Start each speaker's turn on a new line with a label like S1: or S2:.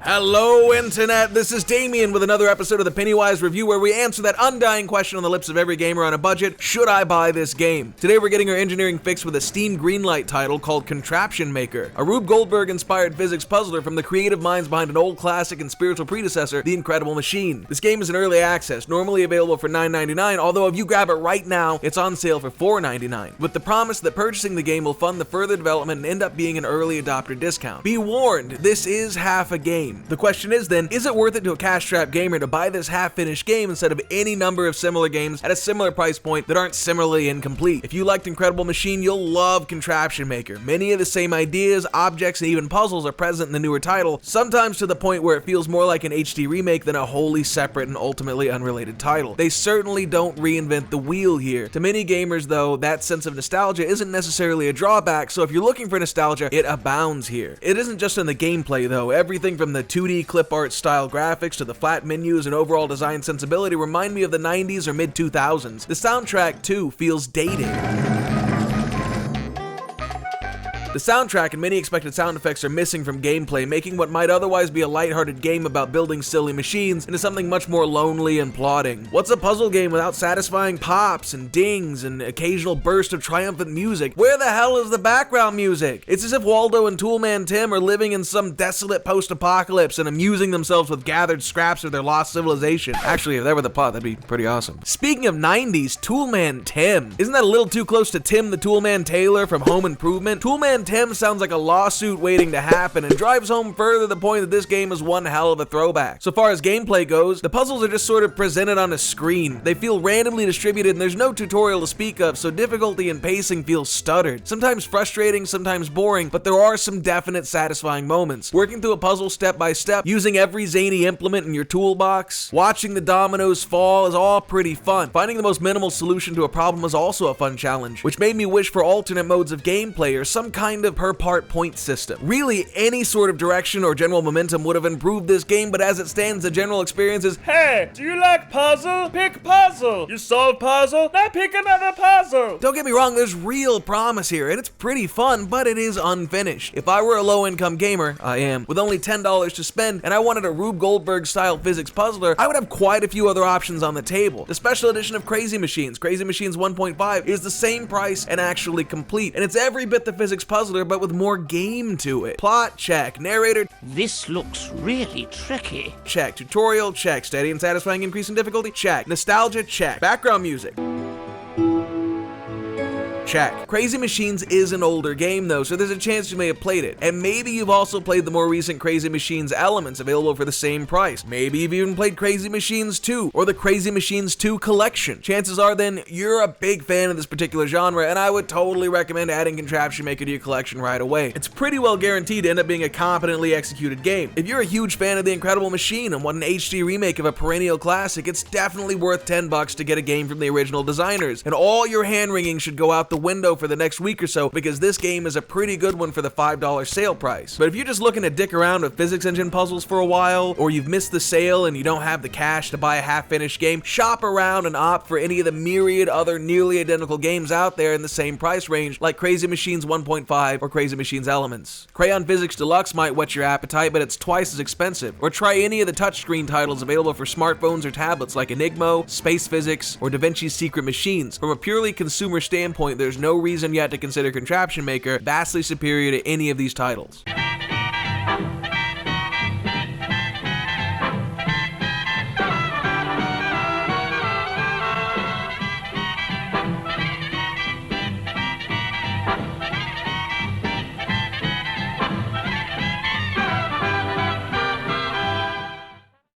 S1: Hello, Internet! This is Damien with another episode of the Pennywise Review where we answer that undying question on the lips of every gamer on a budget: should I buy this game? Today we're getting our engineering fix with a Steam Greenlight title called Contraption Maker, a Rube Goldberg-inspired physics puzzler from the creative minds behind an old classic and spiritual predecessor, The Incredible Machine. This game is in early access, normally available for $9.99, although if you grab it right now, it's on sale for $4.99, with the promise that purchasing the game will fund the further development and end up being an early adopter discount. Be warned, this is half a game. The question is then, is it worth it to a cash-strapped gamer to buy this half-finished game instead of any number of similar games at a similar price point that aren't similarly incomplete? If you liked Incredible Machine, you'll love Contraption Maker. Many of the same ideas, objects, and even puzzles are present in the newer title, sometimes to the point where it feels more like an HD remake than a wholly separate and ultimately unrelated title. They certainly don't reinvent the wheel here. To many gamers, though, that sense of nostalgia isn't necessarily a drawback, so if you're looking for nostalgia, it abounds here. It isn't just in the gameplay, though. Everything from the 2D clip art style graphics to the flat menus and overall design sensibility remind me of the 90s or mid-2000s. The soundtrack, too, feels dated. The soundtrack and many expected sound effects are missing from gameplay, making what might otherwise be a lighthearted game about building silly machines into something much more lonely and plodding. What's a puzzle game without satisfying pops and dings and occasional burst of triumphant music? Where the hell is the background music? It's as if Waldo and Toolman Tim are living in some desolate post-apocalypse and amusing themselves with gathered scraps of their lost civilization. Actually, if that were the plot, that'd be pretty awesome. Speaking of 90s, Toolman Tim. Isn't that a little too close to Tim the Toolman Taylor from Home Improvement? Toolman Tim sounds like a lawsuit waiting to happen and drives home further the point that this game is one hell of a throwback. So far as gameplay goes, the puzzles are just sort of presented on a screen. They feel randomly distributed and there's no tutorial to speak of, so difficulty and pacing feel stuttered. Sometimes frustrating, sometimes boring, but there are some definite satisfying moments. Working through a puzzle step by step, using every zany implement in your toolbox, watching the dominoes fall is all pretty fun. Finding the most minimal solution to a problem is also a fun challenge, which made me wish for alternate modes of gameplay or some kind of per part point system. Really, any sort of direction or general momentum would have improved this game, but as it stands, the general experience is, hey, do you like puzzle? Pick puzzle. You solve puzzle? Now pick another puzzle. Don't get me wrong, there's real promise here, and it's pretty fun, but it is unfinished. If I were a low-income gamer, I am, with only $10 to spend, and I wanted a Rube Goldberg-style physics puzzler, I would have quite a few other options on the table. The special edition of Crazy Machines, Crazy Machines 1.5, is the same price and actually complete, and it's every bit the physics puzzler, but with more game to it. Plot, check. Narrator,
S2: this looks really tricky.
S1: check. Tutorial, check. Steady and satisfying increase in difficulty, check. Nostalgia, check. Background music, check. Crazy Machines is an older game though, so there's a chance you may have played it. And maybe you've also played the more recent Crazy Machines Elements available for the same price. Maybe you've even played Crazy Machines 2 or the Crazy Machines 2 collection. Chances are then you're a big fan of this particular genre, and I would totally recommend adding Contraption Maker to your collection right away. It's pretty well guaranteed to end up being a competently executed game. If you're a huge fan of The Incredible Machine and want an HD remake of a perennial classic, it's definitely worth $10 to get a game from the original designers. And all your hand-wringing should go out the window for the next week or so, because this game is a pretty good one for the $5 sale price. But if you're just looking to dick around with physics engine puzzles for a while, or you've missed the sale and you don't have the cash to buy a half-finished game, shop around and opt for any of the myriad other nearly identical games out there in the same price range, like Crazy Machines 1.5 or Crazy Machines Elements. Crayon Physics Deluxe might whet your appetite, but it's twice as expensive. Or try any of the touchscreen titles available for smartphones or tablets like Enigmo, Space Physics, or Da Vinci's Secret Machines. From a purely consumer standpoint, there's no reason yet to consider Contraption Maker vastly superior to any of these titles.